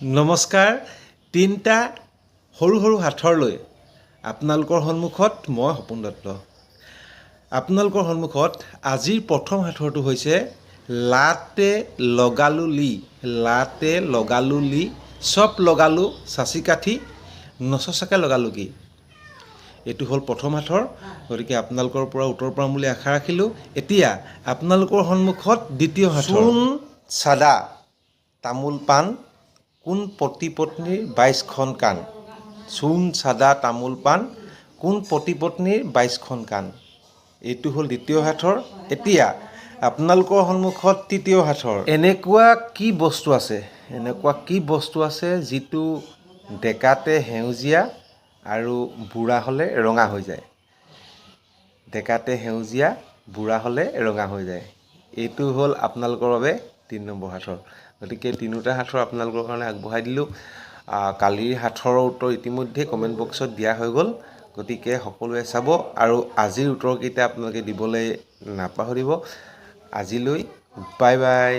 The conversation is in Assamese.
নমস্কাৰ। তিনিটা সৰু সৰু হাথৰ লৈ আপোনালোকৰ সন্মুখত মই সপোন দত্ত। আপোনালোকৰ সন্মুখত আজিৰ প্ৰথম হাথৰটো হৈছে লাতে লগালো লি। লাতে লগালো লি, চব লগালো চাচি কাঠি, নচচাকে লগালো কি। এইটো হ'ল প্ৰথম হাথৰ, গতিকে আপোনালোকৰ পৰা উত্তৰ পাম বুলি আশা ৰাখিলোঁ। এতিয়া আপোনালোকৰ সন্মুখত দ্বিতীয় হাথৰ। চূণ চাদা তামোল পাণ, কোন পতি পত্নীৰ 22খন কাণ। চূণ চাদা তামোল পাণ, কোন পতি পত্নীৰ 22খন কাণ। এইটো হ'ল দ্বিতীয় হাথৰ। এতিয়া আপোনালোকৰ সন্মুখত তৃতীয় হাথৰ। এনেকুৱা কি বস্তু আছে যিটো ডেকাতে সেউজীয়া আৰু বুঢ়া হ'লে ৰঙা হৈ যায়। ডেকাতে সেউজীয়া, বুঢ়া হ'লে ৰঙা হৈ যায়। এইটো হ'ল আপোনালোকৰ বাবে 3 নম্বৰ হাথৰ। গতিকে তিনিওটা হাথৰ আপোনালোকৰ কাৰণে আগবঢ়াই দিলোঁ। কালিৰ হাথৰৰ উত্তৰ ইতিমধ্যে কমেণ্ট বক্সত দিয়া হৈ গ'ল, গতিকে সকলোৱে চাব আৰু আজিৰ উত্তৰকেইটা আপোনালোকে দিবলৈ নাপাহৰিব। আজিলৈ বাই বাই।